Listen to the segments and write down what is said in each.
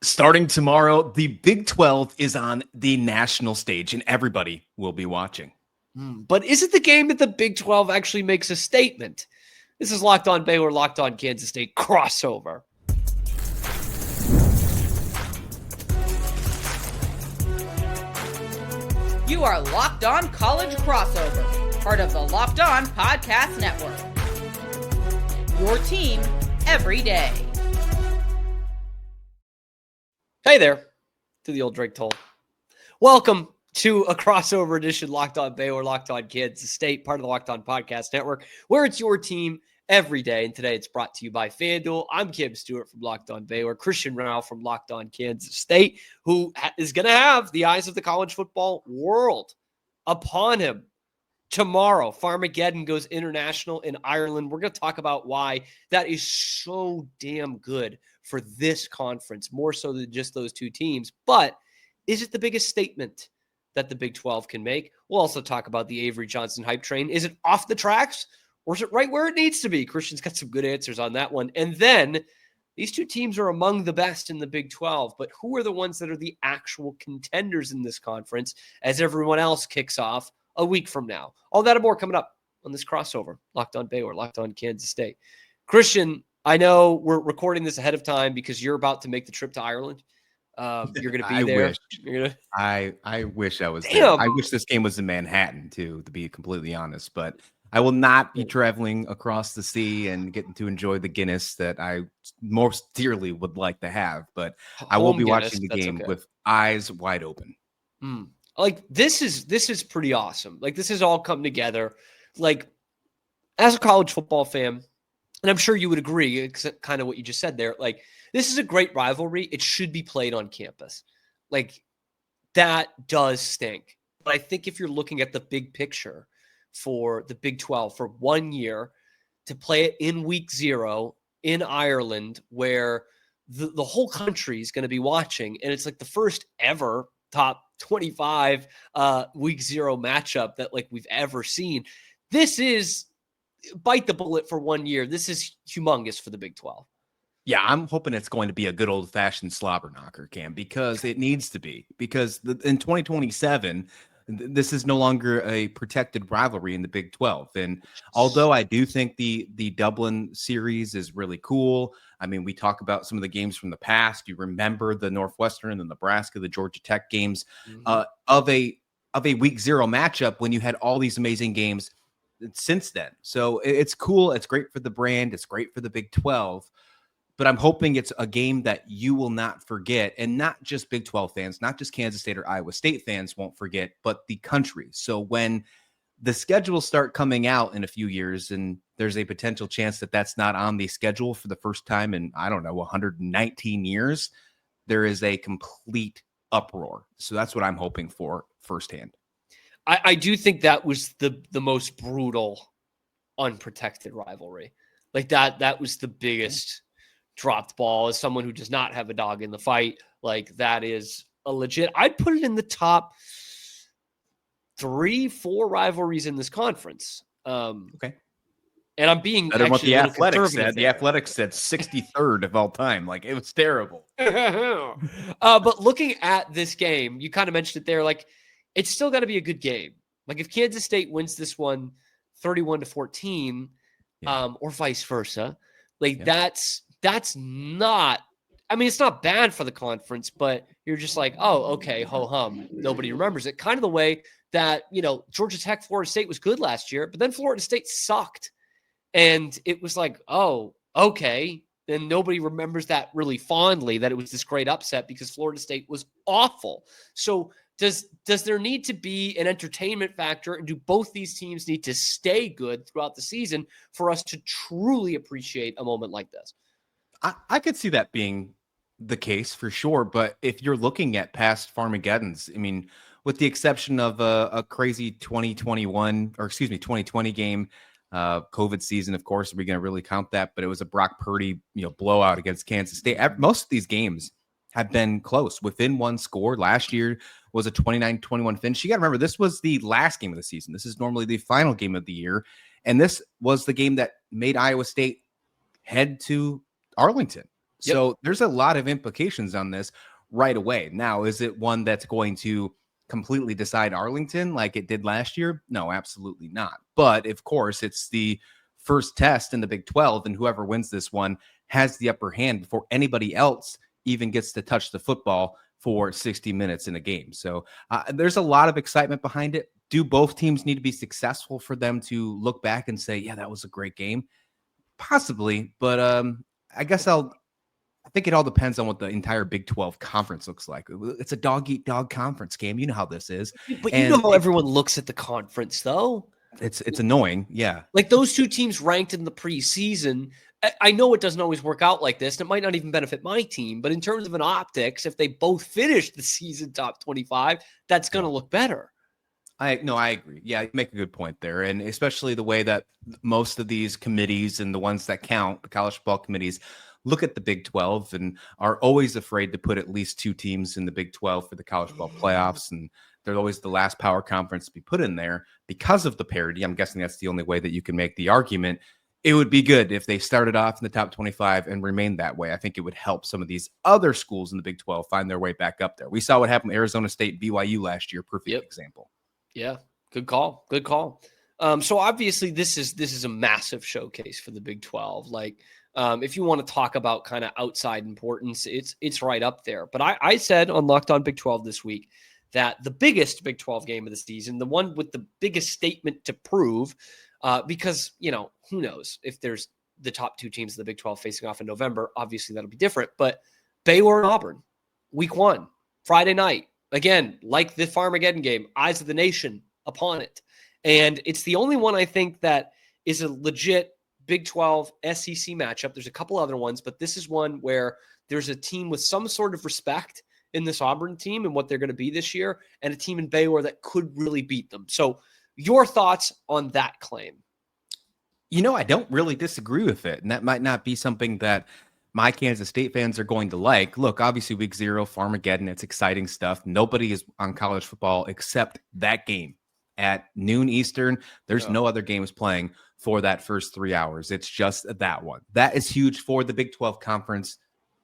Starting tomorrow, the Big 12 is on the national stage, and everybody will be watching. But is it the game that the Big 12 actually makes a statement? This is Locked On Baylor, Locked On Kansas State crossover. You are Locked On College Crossover, part of the Locked On Podcast Network. Your team every day. Hey there, to the old Drake toll. Welcome to a crossover edition Locked On Baylor, Locked On Kansas State, part of the Locked On Podcast Network, where it's your team every day. And today it's brought to you by FanDuel. I'm Cam Stewart from Locked On Baylor, Christian Rauh from Locked On Kansas State, who is going to have the eyes of the college football world upon him tomorrow. Farmageddon goes international in Ireland. We're going to talk about why that is so damn good for this conference, more so than just those two teams. But is it the biggest statement that the Big 12 can make? We'll also talk about the Avery Johnson hype train. Is it off the tracks or is it right where it needs to be? Christian's got some good answers on that one. And then these two teams are among the best in the Big 12, but who are the ones that are the actual contenders in this conference as everyone else kicks off a week from now? All that and more coming up on this crossover. Locked On Baylor, Locked On Kansas State. Christian, I know we're recording this ahead of time because you're about to make the trip to Ireland. You're going to be there. I wish I was there. I wish this game was in Manhattan too, to be completely honest, but I will not be traveling across the sea and getting to enjoy the Guinness that I most dearly would like to have, but I will be watching the game with eyes wide open. Like this is pretty awesome. Like this has all come together. Like as a college football fan, and I'm sure you would agree, kind of what you just said there. Like, this is a great rivalry. It should be played on campus. Like, that does stink. But I think if you're looking at the big picture for the Big 12 for 1 year to play it in week 0 in Ireland, where the whole country is going to be watching, and it's like the first ever top 25 week 0 matchup that like we've ever seen. This is bite the bullet for 1 year. This is humongous for the Big 12. Yeah, I'm hoping it's going to be a good old-fashioned slobber knocker, Cam, because it needs to be. Because in 2027, this is no longer a protected rivalry in the Big 12. And although I do think the Dublin series is really cool, I mean, we talk about some of the games from the past. You remember the Northwestern, the Nebraska, the Georgia Tech games of a week 0 matchup when you had all these amazing games since then. So it's cool. It's great for the brand. It's great for the Big 12. But I'm hoping it's a game that you will not forget, and not just Big 12 fans, not just Kansas State or Iowa State fans won't forget, but the country. So when the schedules start coming out in a few years, and there's a potential chance that that's not on the schedule for the first time in, 119 years, there is a complete uproar. So that's what I'm hoping for firsthand. I do think that was the most brutal, unprotected rivalry. Like that was the biggest dropped ball. As someone who does not have a dog in the fight, like that is a legit. I'd put it in the top 3-4 rivalries in this conference. Okay. And I'm being better than what the Athletics said. The Athletics said 63rd of all time. Like, it was terrible. But looking at this game, you kind of mentioned it there. Like, it's still got to be a good game. Like if Kansas State wins this one 31-14, or vice versa, like that's not, I mean, it's not bad for the conference, but you're just like, oh, okay, ho hum. Nobody remembers it. Kind of the way that, Georgia Tech, Florida State was good last year, but then Florida State sucked. And it was like, oh, okay. Then nobody remembers that really fondly, that it was this great upset because Florida State was awful. So does there need to be an entertainment factor, and do both these teams need to stay good throughout the season for us to truly appreciate a moment like this? I could see that being the case for sure. But if you're looking at past Farmageddons, I mean, with the exception of a crazy 2020 game, COVID season, of course, are we going to really count that? But it was a Brock Purdy, blowout against Kansas State. Most of these games have been close, within one score. Last year was a 29-21 finish. You got to remember, this was the last game of the season. This is normally the final game of the year. And this was the game that made Iowa State head to Arlington. So there's a lot of implications on this right away. Now, is it one that's going to completely decide Arlington like it did last year? No, absolutely not. But of course, it's the first test in the Big 12, and whoever wins this one has the upper hand before anybody else even gets to touch the football for 60 minutes in a game. So there's a lot of excitement behind it. Do both teams need to be successful for them to look back and say, yeah, that was a great game? Possibly, but I guess I think it all depends on what the entire Big 12 conference looks like. It's a dog-eat-dog conference game. You know how this is. But you know how everyone looks at the conference, though. It's annoying. Yeah. Like those two teams ranked in the preseason. I know it doesn't always work out like this, and it might not even benefit my team. But in terms of an optics, if they both finish the season top 25, that's going to look better. I agree. Yeah, you make a good point there. And especially the way that most of these committees and the ones that count, the college football committees, look at the Big 12 and are always afraid to put at least two teams in the Big 12 for the college football playoffs. And they're always the last power conference to be put in there because of the parity. I'm guessing that's the only way that you can make the argument. It would be good if they started off in the top 25 and remained that way. I think it would help some of these other schools in the Big 12 find their way back up there. We saw what happened to Arizona State, BYU last year. Perfect example. Yeah, good call. Good call. So obviously this is a massive showcase for the Big 12. Like if you want to talk about kind of outside importance, it's right up there. But I said on Locked On Big 12 this week that the biggest Big 12 game of the season, the one with the biggest statement to prove, because, who knows if there's the top two teams of the Big 12 facing off in November, obviously that'll be different. But Baylor and Auburn, week 1, Friday night, again, like the Farmageddon game, eyes of the nation upon it. And it's the only one I think that is a legit Big 12 SEC matchup. There's a couple other ones, but this is one where there's a team with some sort of respect in this Auburn team and what they're going to be this year, and a team in Baylor that could really beat them. So your thoughts on that claim? I don't really disagree with it. And that might not be something that my Kansas State fans are going to like. Look, obviously week 0, Farmageddon, it's exciting stuff. Nobody is on college football except that game at noon Eastern. There's no other games playing for that first 3 hours. It's just that one. That is huge for the Big 12 conference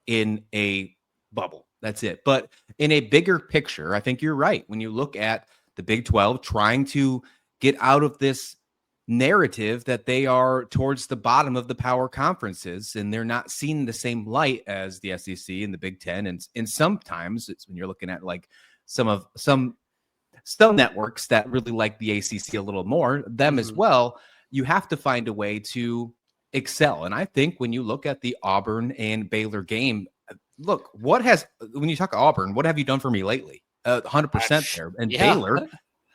in a bubble. That's it. But in a bigger picture, I think you're right. When you look at the Big 12 trying to get out of this narrative that they are towards the bottom of the power conferences and they're not seen in the same light as the SEC and the Big 10. And sometimes it's when you're looking at like some networks that really like the ACC a little more, them as well, you have to find a way to excel. And I think when you look at the Auburn and Baylor game, look, when you talk Auburn, what have you done for me lately? 100% there. And Baylor,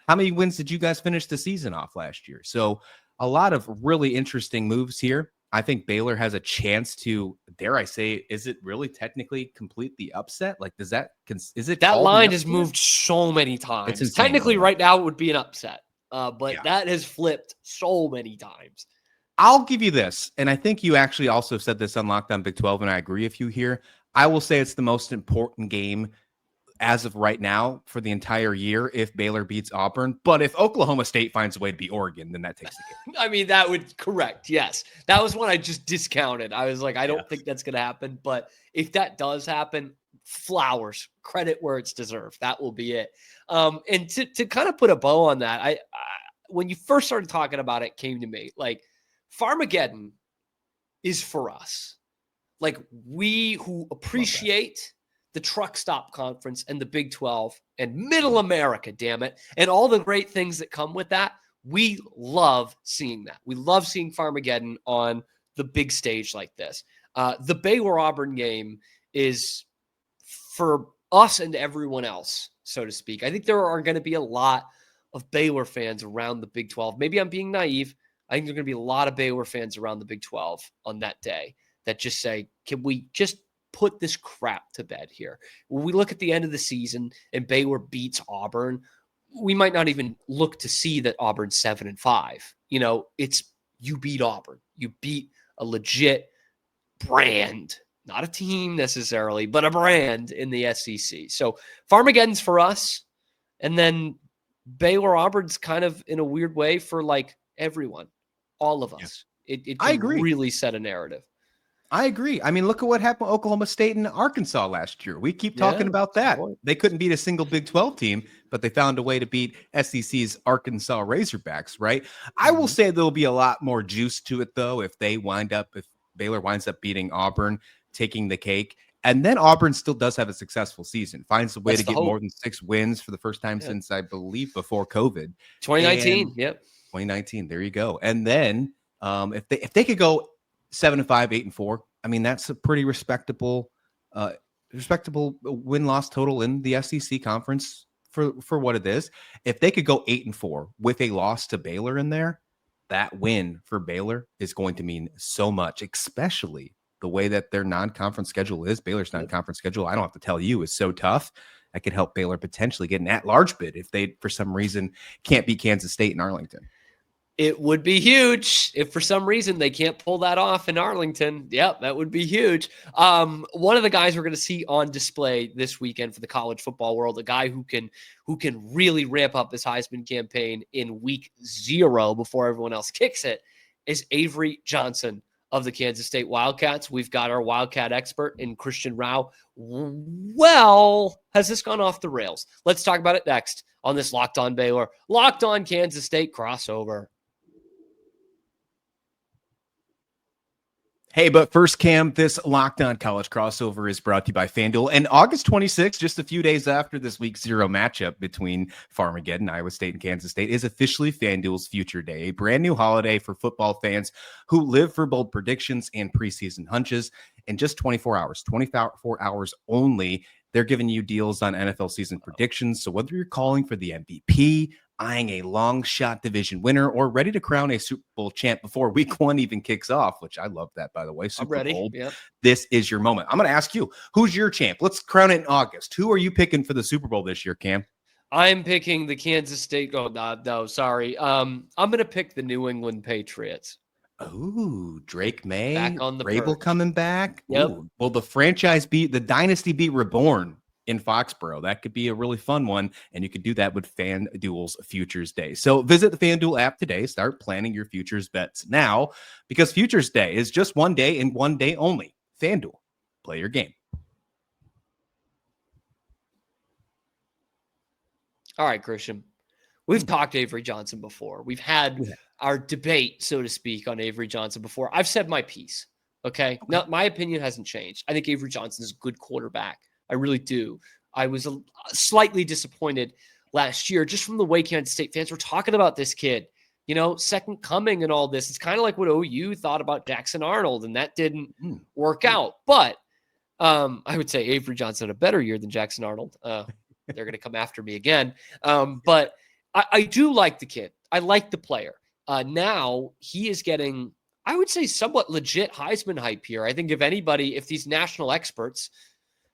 how many wins did you guys finish the season off last year? So a lot of really interesting moves here. I think Baylor has a chance to, dare I say, is it really technically complete the upset? Like, is it that line has moved so many times? It's technically right now it would be an upset, but that has flipped so many times. I'll give you this, and I think you actually also said this on Locked On Big 12, and I agree with you here. I will say it's the most important game as of right now for the entire year if Baylor beats Auburn. But if Oklahoma State finds a way to beat Oregon, then that takes the game. I mean, that would correct. Yes. That was one I just discounted. I was like, I don't think that's going to happen. But if that does happen, flowers, credit where it's deserved. That will be it. And to kind of put a bow on that, I when you first started talking about it, came to me like Farmageddon is for us. Like we who appreciate the truck stop conference and the Big 12 and middle America, damn it, and all the great things that come with that. We love seeing that. We love seeing Farmageddon on the big stage like this. The Baylor Auburn game is for us and everyone else, so to speak. I think there are going to be a lot of Baylor fans around the Big 12. Maybe I'm being naive. I think there are going to be a lot of Baylor fans around the Big 12 on that day that just say, can we just put this crap to bed here? When we look at the end of the season and Baylor beats Auburn, we might not even look to see that Auburn's 7-5. It's you beat Auburn. You beat a legit brand, not a team necessarily, but a brand in the SEC. So Farmageddon's for us. And then Baylor Auburn's kind of in a weird way for like everyone, all of us. It I agree. Really set a narrative. I agree. I mean, look at what happened to Oklahoma State and Arkansas last year. We keep talking about that. They couldn't beat a single Big 12 team, but they found a way to beat SEC's Arkansas Razorbacks, right? I will say there'll be a lot more juice to it, though, if Baylor winds up beating Auburn, taking the cake. And then Auburn still does have a successful season, finds a way to get more than 6 wins for the first time since, I believe, before COVID. 2019, 2019, there you go. And then if they could go 7-5, 8-4, I mean, that's a pretty respectable win-loss total in the SEC conference for what it is. If they could go 8-4 with a loss to Baylor in there, that win for Baylor is going to mean so much, especially the way that their non-conference schedule is. Baylor's non-conference schedule, I don't have to tell you, is so tough. That could help Baylor potentially get an at-large bid if they, for some reason, can't beat Kansas State in Arlington. It would be huge if for some reason they can't pull that off in Arlington. Yep, that would be huge. One of the guys we're going to see on display this weekend for the college football world, a guy who can really ramp up his Heisman campaign in week 0 before everyone else kicks it, is Avery Johnson of the Kansas State Wildcats. We've got our Wildcat expert in Christian Rauh. Well, has this gone off the rails? Let's talk about it next on this Locked On Baylor, Locked On Kansas State crossover. Hey, but first, Cam, this Locked On College crossover is brought to you by FanDuel. And August 26th, just a few days after this week 0 matchup between Farmageddon, Iowa State, and Kansas State, is officially FanDuel's Future Day, a brand new holiday for football fans who live for bold predictions and preseason hunches. In just 24 hours only, they're giving you deals on NFL season predictions. So whether you're calling for the MVP, eyeing a long shot division winner, or ready to crown a Super Bowl champ before week 1 even kicks off, which I love that, by the way. Super Bowl. Yep. This is your moment. I'm going to ask you, who's your champ? Let's crown it in August. Who are you picking for the Super Bowl this year, Cam? I'm picking the Kansas State. Oh, no, sorry. I'm going to pick the New England Patriots. Oh, Drake May, back on the Rabel perch. Coming back. Yep. Ooh, will the dynasty be reborn in Foxborough? That could be a really fun one, and you could do that with FanDuel's Futures Day. So visit the FanDuel app today. Start planning your futures bets now, because Futures Day is just one day and one day only. FanDuel, play your game. All right, Christian. We've talked Avery Johnson before. We've had our debate, so to speak, on Avery Johnson before. I've said my piece, okay? Now, my opinion hasn't changed. I think Avery Johnson is a good quarterback. I really do. I was slightly disappointed last year just from the way Kansas State fans were talking about this kid. You know, second coming and all this. It's kind of like what OU thought about Jackson Arnold, and that didn't work out. But I would say Avery Johnson had a better year than Jackson Arnold. They're going to come after me again. But I do like the kid. I like the player. Now he is getting, I would say, somewhat legit Heisman hype here. I think if these national experts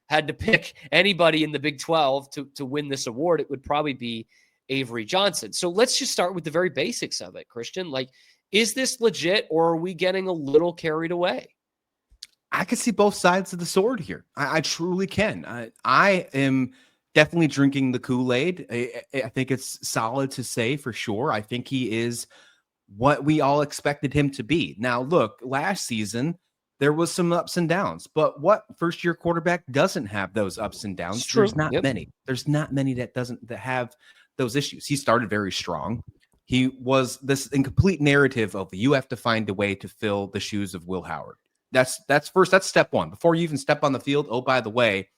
had to pick anybody in the Big 12 to win this award, it would probably be Avery Johnson. So let's just start with the very basics of it, Christian. Like, is this legit, or are we getting a little carried away? I can see both sides of the sword here. I truly can. I am definitely drinking the Kool-Aid. I think it's solid to say for sure. I think he is what we all expected him to be. Now, look, last season, there was some ups and downs, but what first-year quarterback doesn't have those ups and downs? There's not many. There's not many that have those issues. He started very strong. He was this incomplete narrative of you have to find a way to fill the shoes of Will Howard. That's step one. Before you even step on the field, oh, by the way,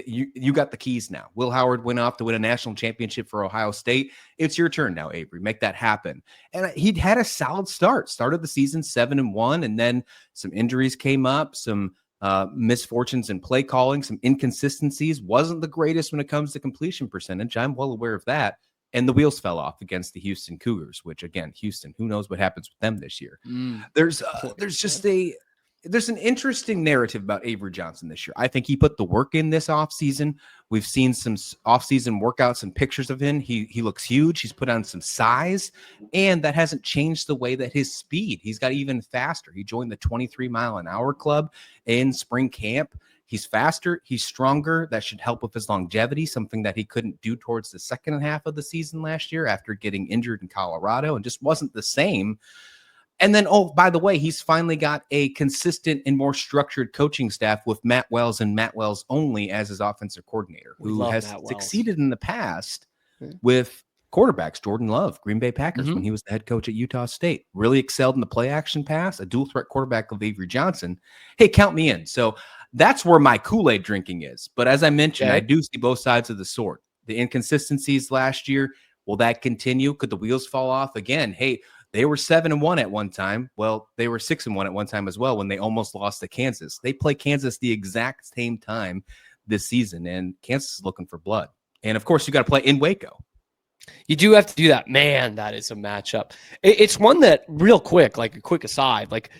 you got the keys now. Will Howard went off to win a national championship for Ohio State. It's your turn now, Avery. Make that happen. And he'd had a solid start. Started the season 7-1, and then some injuries came up, some misfortunes in play calling, some inconsistencies. Wasn't the greatest when it comes to completion percentage. I'm well aware of that. And the wheels fell off against the Houston Cougars, which, again, Houston, who knows what happens with them this year. There's an interesting narrative about Avery Johnson this year. I think he put the work in this offseason. We've seen some offseason workouts and pictures of him. He looks huge. He's put on some size, and that hasn't changed the way that his speed. He's got even faster. He joined the 23-mile-an-hour club in spring camp. He's faster. He's stronger. That should help with his longevity, something that he couldn't do towards the second half of the season last year after getting injured in Colorado and just wasn't the same. And then, oh, by the way, he's finally got a consistent and more structured coaching staff with Matt Wells and Matt Wells only as his offensive coordinator, who has succeeded in the past with quarterbacks. Jordan Love, Green Bay Packers, when he was the head coach at Utah State, really excelled in the play action pass, a dual threat quarterback of Avery Johnson. Hey, count me in. So that's where my Kool-Aid drinking is. But as I mentioned, I do see both sides of the sword. The inconsistencies last year, will that continue? Could the wheels fall off again? Hey, they were 7-1 at one time. Well, they were 6-1 at one time as well when they almost lost to Kansas. They play Kansas the exact same time this season, and Kansas is looking for blood. And of course, you got to play in Waco. You do have to do that. Man, that is a matchup. It's one that, real quick, like a quick aside, like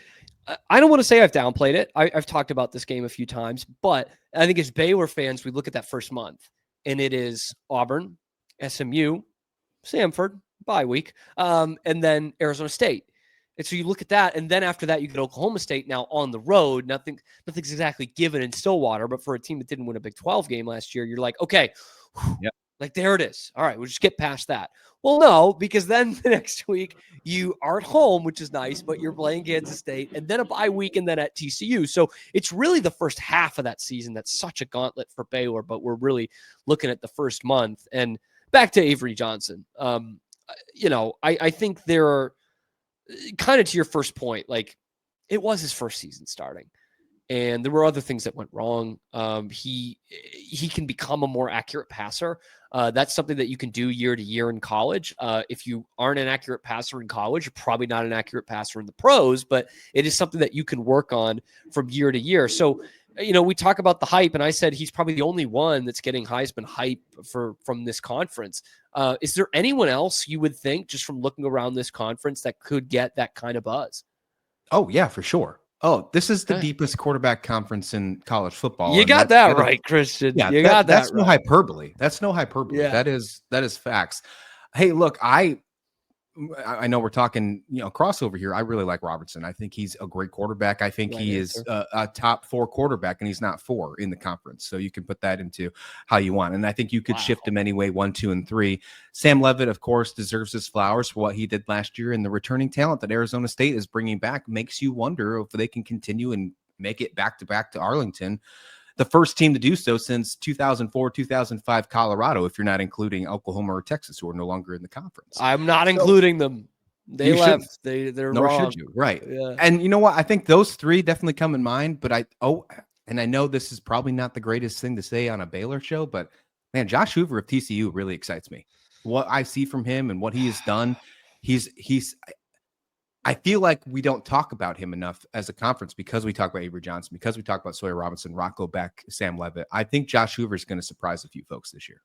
I don't want to say I've downplayed it. I've talked about this game a few times, but I think as Baylor fans, we look at that first month, and it is Auburn, SMU, Samford, bye week, and then Arizona State. And so you look at that, and then after that, you get Oklahoma State now on the road. Nothing's exactly given in Stillwater, but for a team that didn't win a Big 12 game last year, you're like, okay, like there it is. All right, we'll just get past that. Well, no, because then the next week you are at home, which is nice, but you're playing Kansas State, and then a bye week, and then at TCU. So it's really the first half of that season that's such a gauntlet for Baylor, but we're really looking at the first month. And back to Avery Johnson. I think there are kind of to your first point, like it was his first season starting, and there were other things that went wrong. He can become a more accurate passer. That's something that you can do year to year in college. If you aren't an accurate passer in college, you're probably not an accurate passer in the pros, but it is something that you can work on from year to year. So, we talk about the hype, and I said he's probably the only one that's getting Heisman hype from this conference. Is there anyone else you would think, just from looking around this conference, that could get that kind of buzz? Oh, yeah, for sure. Oh, this is the deepest quarterback conference in college football. You got that right, Christian. Yeah, you got that that's right. No hyperbole. That's no hyperbole. Yeah. That is facts. Hey, look, I know we're talking, crossover here. I really like Robertson. I think he's a great quarterback. I think he is a top 4 quarterback, and he's not 4 in the conference. So you can put that into how you want. And I think you could shift him anyway, 1, 2, and 3. Sam Levitt, of course, deserves his flowers for what he did last year. And the returning talent that Arizona State is bringing back makes you wonder if they can continue and make it back-to-back to Arlington. The first team to do so since 2004, 2005 Colorado, if you're not including Oklahoma or Texas, who are no longer in the conference. I'm not including them. They left. They're nor wrong. Should you. Right. Yeah. And you know what? I think those 3 definitely come in mind. But and I know this is probably not the greatest thing to say on a Baylor show, but man, Josh Hoover of TCU really excites me. What I see from him and what he has done, I feel like we don't talk about him enough as a conference because we talk about Avery Johnson, because we talk about Sawyer Robinson, Rocco Beck, Sam Levitt. I think Josh Hoover is going to surprise a few folks this year.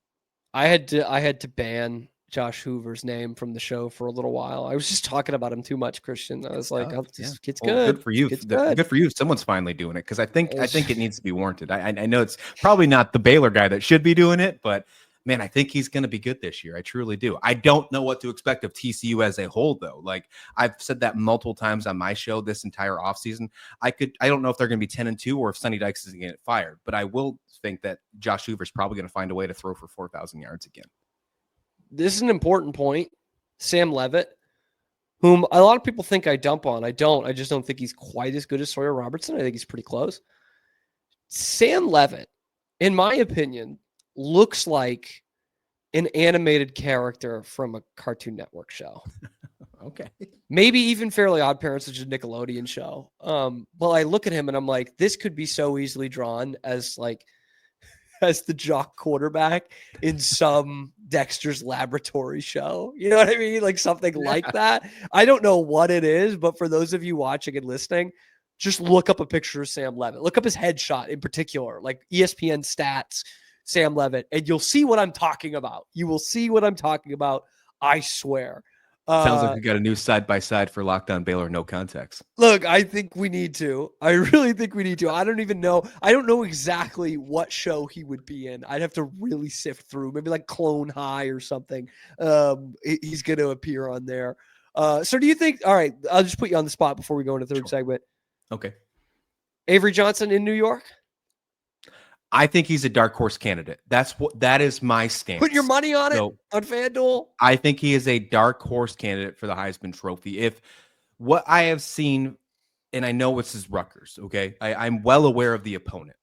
I had to ban Josh Hoover's name from the show for a little while. I was just talking about him too much, Christian. I was like, this kid's good. Good for you. Good for you. Someone's finally doing it because I think it needs to be warranted. I know it's probably not the Baylor guy that should be doing it, but man, I think he's going to be good this year. I truly do. I don't know what to expect of TCU as a whole, though. Like I've said that multiple times on my show this entire offseason. I don't know if they're going to be 10-2 or if Sonny Dykes is going to get fired, but I will think that Josh Hoover is probably going to find a way to throw for 4,000 yards again. This is an important point. Sam Levitt, whom a lot of people think I dump on. I don't. I just don't think he's quite as good as Sawyer Robertson. I think he's pretty close. Sam Levitt, in my opinion, looks like an animated character from a Cartoon Network show. Okay. Maybe even Fairly Odd Parents, which is a Nickelodeon show. Well, I look at him and I'm like, this could be so easily drawn as the jock quarterback in some Dexter's Laboratory show. You know what I mean? Like something like that. I don't know what it is, but for those of you watching and listening, just look up a picture of Sam Levitt. Look up his headshot in particular, like ESPN stats, Sam Levitt, and you'll see what I'm talking about. You will see what I'm talking about. I swear. Sounds like we got a new side-by-side for Locked On Baylor, no context. Look, I think we need to. I really think we need to. I don't even know. I don't know exactly what show he would be in. I'd have to really sift through. Maybe like Clone High or something. He's going to appear on there. So do you think, all right, I'll just put you on the spot before we go into third segment. Okay. Avery Johnson in New York? I think he's a dark horse candidate. That is my stance. Put your money on it on FanDuel. I think he is a dark horse candidate for the Heisman Trophy. If what I have seen, and I know this is Rutgers, okay? I'm well aware of the opponent.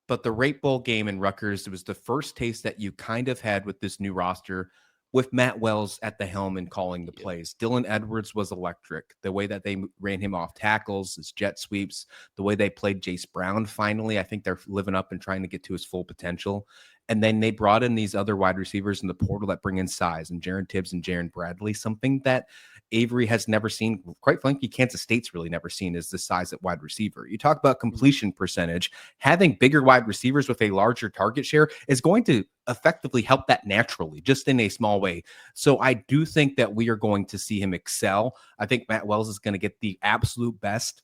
But the Rape Bowl game in Rutgers, it was the first taste that you kind of had with this new roster with Matt Wells at the helm and calling the plays. Dylan Edwards was electric. The way that they ran him off tackles, his jet sweeps, the way they played Jace Brown finally, I think they're living up and trying to get to his full potential. And then they brought in these other wide receivers in the portal that bring in size, and Jaron Tibbs and Jaron Bradley, something that Avery has never seen. Quite frankly, Kansas State's really never seen is the size at wide receiver. You talk about completion percentage, having bigger wide receivers with a larger target share is going to effectively help that naturally, just in a small way. So I do think that we are going to see him excel. I think Matt Wells is going to get the absolute best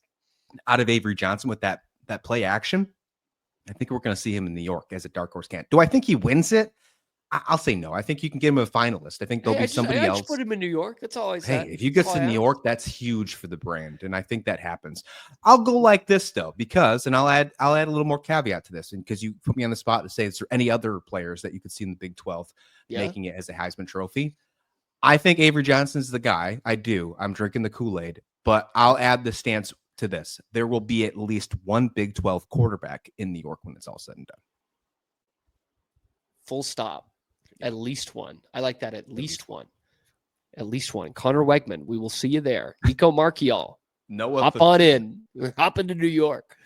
out of Avery Johnson with that play action. I think we're going to see him in New York as a dark horse candidate. Do I think he wins it? I'll say no. I think you can get him a finalist. I think there'll be somebody else. Just put him in New York. That's all I said. Hey, if you get to New York, that's huge for the brand, and I think that happens. I'll go like this though, because, and I'll add a little more caveat to this, and because you put me on the spot to say, is there any other players that you could see in the Big 12 making it as a Heisman Trophy? I think Avery Johnson's the guy. I do. I'm drinking the Kool-Aid, but I'll add the stance to this. There will be at least one Big 12 quarterback in New York when it's all said and done. Full stop. At least one. I like that. At least one. At least one. Connor Wegman. We will see you there. Nico Marchiol. Hop on in. Hop into New York.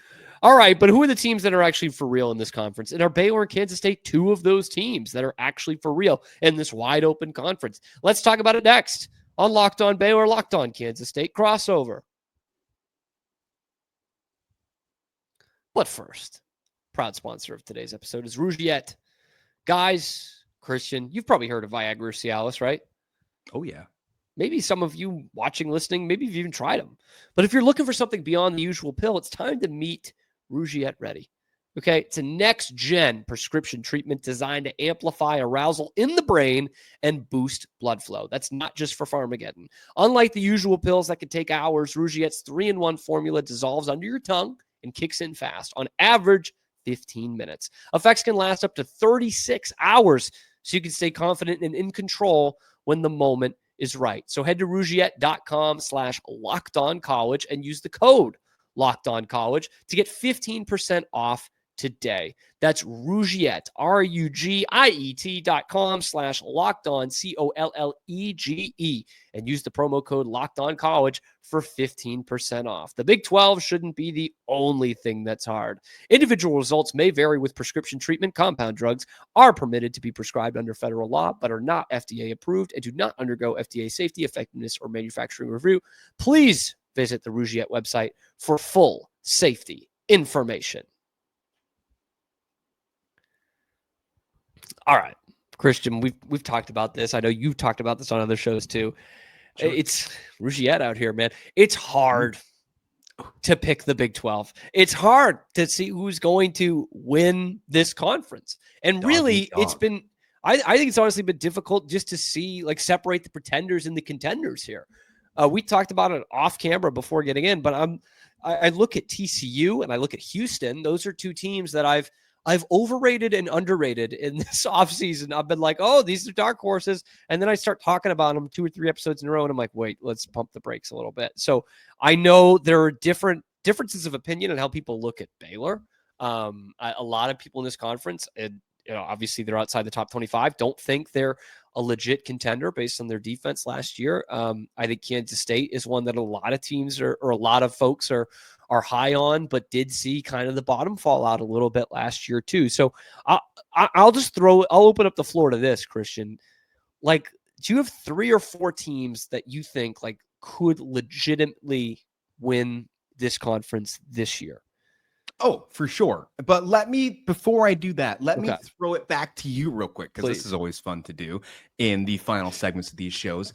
All right, but who are the teams that are actually for real in this conference? And are Baylor and Kansas State two of those teams that are actually for real in this wide open conference? Let's talk about it next on Locked On Baylor, Locked On Kansas State crossover. But first, proud sponsor of today's episode is Rougiette. Guys, Christian, you've probably heard of Viagra Cialis, right? Oh, yeah. Maybe some of you watching, listening, maybe you've even tried them. But if you're looking for something beyond the usual pill, it's time to meet Rougiette Ready. Okay, it's a next-gen prescription treatment designed to amplify arousal in the brain and boost blood flow. That's not just for Farmageddon. Unlike the usual pills that can take hours, Rougiette's 3-in-1 formula dissolves under your tongue and kicks in fast, on average 15 minutes. Effects can last up to 36 hours, so you can stay confident and in control when the moment is right. So head to Rougiette.com/LockedOnCollege and use the code LockedOnCollege to get 15% off today. That's Rougiette, RUGIET.com/LockedOn, and use the promo code LockedOnCollege for 15% off. The Big 12 shouldn't be the only thing that's hard. Individual results may vary with prescription treatment. Compound drugs are permitted to be prescribed under federal law, but are not FDA approved and do not undergo FDA safety, effectiveness, or manufacturing review. Please visit the Rougiette website for full safety information. All right, Christian, we've talked about this. I know you've talked about this on other shows too. Sure. It's Rougiette out here, man. It's hard to pick the Big 12. It's hard to see who's going to win this conference. And really, it's been, I think it's honestly been difficult just to see, like, separate the pretenders and the contenders here. We talked about it off camera before getting in, but I look at TCU and I look at Houston. Those are two teams that I've overrated and underrated in this offseason. I've been like, oh, these are dark horses. And then I start talking about them 2 or 3 episodes in a row. And I'm like, wait, let's pump the brakes a little bit. So I know there are differences of opinion on how people look at Baylor. A lot of people in this conference, and obviously they're outside the top 25, don't think they're a legit contender based on their defense last year. I think Kansas State is one that a lot of teams or a lot of folks are high on, but did see kind of the bottom fall out a little bit last year too. So I'll open up the floor to this, Christian. Like, do you have 3 or 4 teams that you think like could legitimately win this conference this year? Oh, for sure. But before I do that, let me throw it back to you real quick, because this is always fun to do in the final segments of these shows.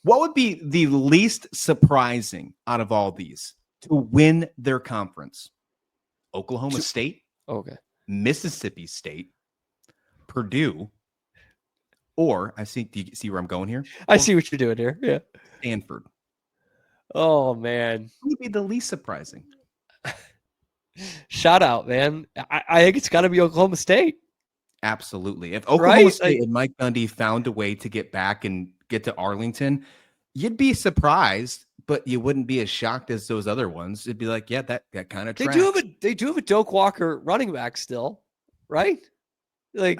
What would be the least surprising out of all these to win their conference? Oklahoma State, Mississippi State, Purdue, or do you see where I'm going here? I see what you're doing here. Yeah. Stanford. Oh, man. What would be the least surprising? Shout out, man. I think it's got to be Oklahoma State. Absolutely. If Oklahoma State and Mike Gundy found a way to get back and get to Arlington, You'd be surprised, but you wouldn't be as shocked as those other ones. It'd be like, yeah, that kind of They tracks. do have a Doak Walker running back still, right? Like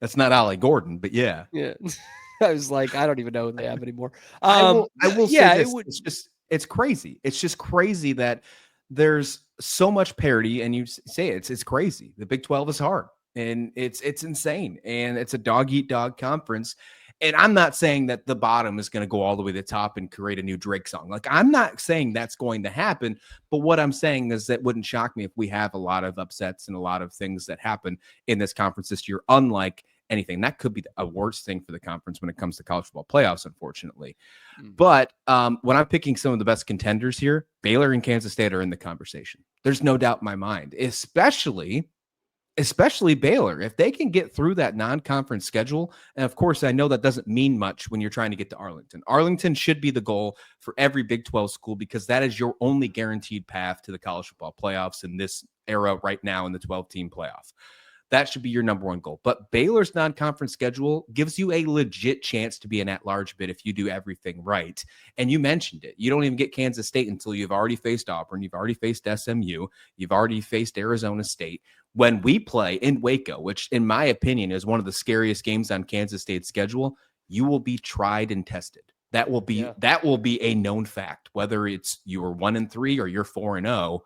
That's not Ollie Gordon, but yeah. Yeah. I was like, I don't even know who they have anymore. I will yeah, say this. It's crazy. It's just crazy that there's so much parity, and you say it's crazy. The Big 12 is hard, and it's insane, and it's a dog eat dog conference. And I'm not saying that the bottom is going to go all the way to the top and create a new Drake song. Like, I'm not saying that's going to happen. But what I'm saying is that wouldn't shock me if we have a lot of upsets and a lot of things that happen in this conference this year, unlike anything. That could be a worse thing for the conference when it comes to college football playoffs, unfortunately. But when I'm picking some of the best contenders here, Baylor and Kansas State are in the conversation. There's no doubt in my mind, especially Baylor. If they can get through that non-conference schedule, and of course, I know that doesn't mean much when you're trying to get to Arlington. Arlington should be the goal for every Big 12 school because that is your only guaranteed path to the college football playoffs in this era right now in the 12-team playoff. That should be your number one goal. But Baylor's non-conference schedule gives you a legit chance to be an at-large bid if you do everything right. And you mentioned it. You don't even get Kansas State until you've already faced Auburn. You've already faced SMU. You've already faced Arizona State. When we play in Waco, which in my opinion is one of the scariest games on Kansas State's schedule, you will be tried and tested. That will be a known fact. Whether it's you are 1-3 or you're 4-0,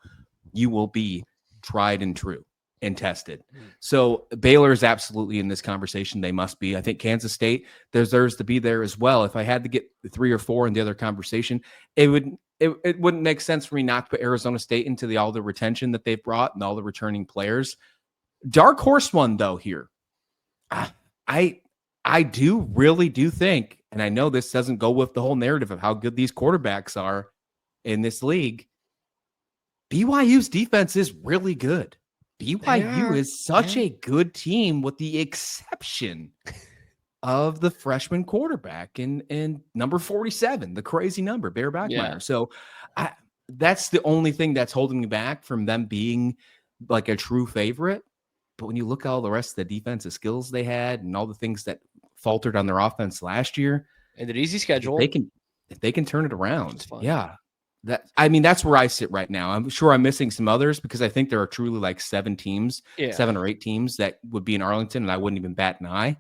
you will be tried and true and tested. So Baylor is absolutely in this conversation. They must be. I think Kansas State deserves to be there as well. If I had to get 3 or 4 in the other conversation, it wouldn't make sense for me not to put Arizona State into all the retention that they've brought and all the returning players. Dark horse one though here. I do really think, and I know this doesn't go with the whole narrative of how good these quarterbacks are in this league. BYU's defense is really good. BYU is such a good team with the exception of the freshman quarterback in number 47, the crazy number, Bear Backmeyer. Yeah. So that's the only thing that's holding me back from them being like a true favorite. But when you look at all the rest of the defensive skills they had and all the things that faltered on their offense last year, and an easy schedule, if they can turn it around, that's where I sit right now. I'm sure I'm missing some others because I think there are truly like 7 or 8 teams that would be in Arlington, and I wouldn't even bat an eye.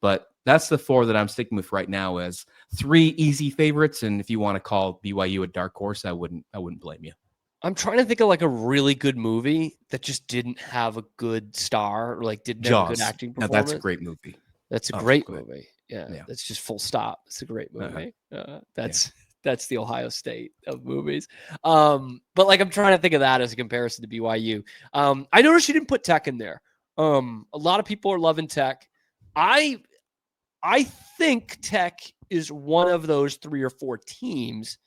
But that's the 4 that I'm sticking with right now as 3 easy favorites. And if you want to call BYU a dark horse, I wouldn't blame you. I'm trying to think of like a really good movie that just didn't have a good star, or like didn't have a good acting performance. Now, that's a great movie. That's a great movie. Yeah, that's just full stop. It's a great movie. That's the Ohio State of movies. But like, I'm trying to think of that as a comparison to BYU. I noticed you didn't put Tech in there. A lot of people are loving Tech. I think Tech is one of those 3 or 4 teams,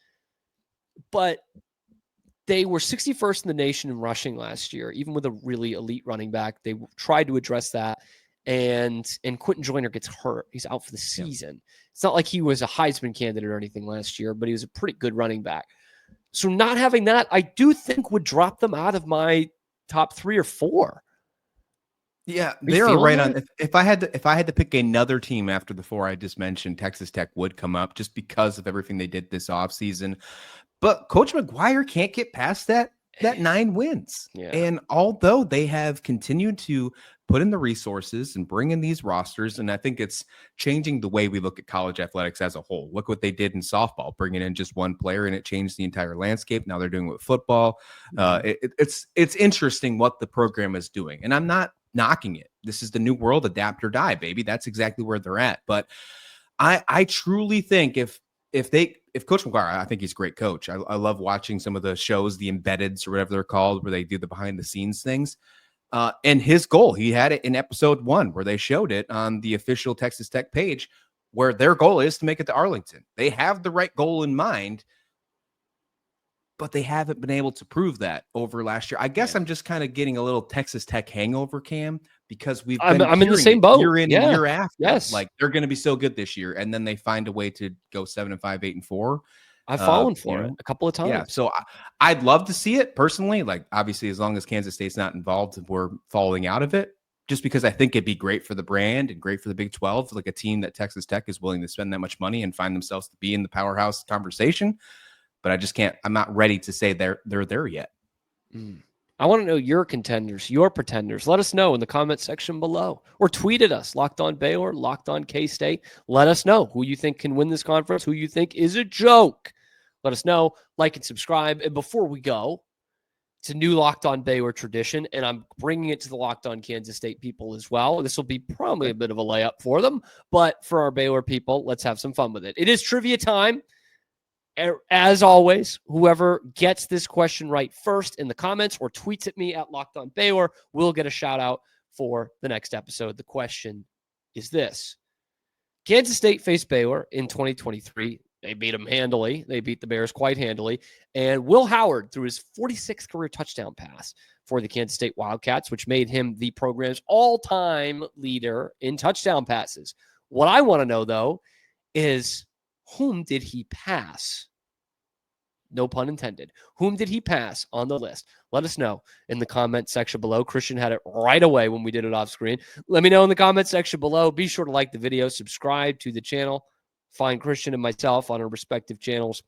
but they were 61st in the nation in rushing last year, even with a really elite running back. They tried to address that. And Quentin Joyner gets hurt. He's out for the season. It's not like he was a Heisman candidate or anything last year, but he was a pretty good running back. So not having that, I do think would drop them out of my top 3 or 4. Yeah, they're right on. If I had to pick another team after the 4 I just mentioned, Texas Tech would come up just because of everything they did this offseason. But Coach McGuire can't get past that 9 wins. Yeah. And although they have continued to put in the resources and bring in these rosters, and I think it's changing the way we look at college athletics as a whole. Look what they did in softball, bringing in just one player, and it changed the entire landscape. Now they're doing it with football. It's interesting what the program is doing, and I'm not knocking it. This is the new world, adapt or die, baby. That's exactly where they're at. But I truly think if Coach McGuire, I think he's a great coach. I love watching some of the shows, the embeddeds or whatever they're called, where they do the behind the scenes things. And his goal, he had it in episode 1 where they showed it on the official Texas Tech page, where their goal is to make it to Arlington. They have the right goal in mind, but they haven't been able to prove that over last year. I guess I'm just kind of getting a little Texas Tech hangover, Cam, because I'm in the same boat year in and year after. Yes. Like, they're going to be so good this year, and then they find a way to go 7-5, 8-4. I've fallen for it a couple of times. Yeah, so I'd love to see it personally. Like, obviously, as long as Kansas State's not involved, we're falling out of it. just because I think it'd be great for the brand and great for the Big 12, like a team that Texas Tech is willing to spend that much money and find themselves to be in the powerhouse conversation. But I just can't, I'm not ready to say they're there yet. I want to know your contenders, your pretenders. Let us know in the comment section below, or tweet at us, Locked On Baylor, Locked On K-State. Let us know who you think can win this conference, who you think is a joke. Let us know, like and subscribe. And before we go, it's a new Locked On Baylor tradition, and I'm bringing it to the Locked On Kansas State people as well. This will be probably a bit of a layup for them, but for our Baylor people, let's have some fun with it. It is trivia time. As always, whoever gets this question right first in the comments or tweets at me at Locked On Baylor will get a shout out for the next episode. The question is this: Kansas State faced Baylor in 2023. They beat them handily. They beat the Bears quite handily. And Will Howard threw his 46th career touchdown pass for the Kansas State Wildcats, which made him the program's all-time leader in touchdown passes. What I want to know, though, is whom did he pass? No pun intended. Whom did he pass on the list? Let us know in the comment section below. Christian had it right away when we did it off screen. Let me know in the comment section below. Be sure to like the video, subscribe to the channel. Find Christian and myself on our respective channels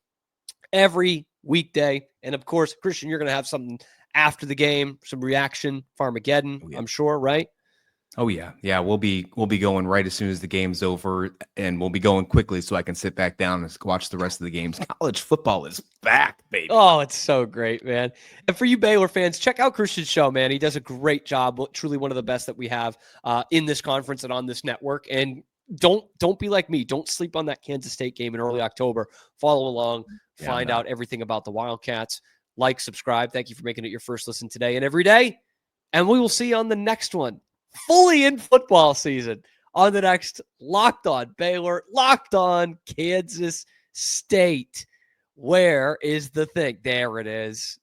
every weekday. And of course, Christian, you're going to have something after the game, some reaction, Farmageddon, I'm sure, right? Oh yeah. Yeah. We'll be going right as soon as the game's over, and we'll be going quickly so I can sit back down and watch the rest of the games. College football is back, baby. Oh, it's so great, man. And for you Baylor fans, check out Christian's show, man. He does a great job. Truly one of the best that we have in this conference and on this network. And don't be like me. Don't sleep on that Kansas State game in early October. Follow along, find out everything about the Wildcats. Like, subscribe. Thank you for making it your first listen today and every day. And we will see you on the next one. Fully in football season on the next Locked On Baylor, Locked On Kansas State. Where is the thing? There it is.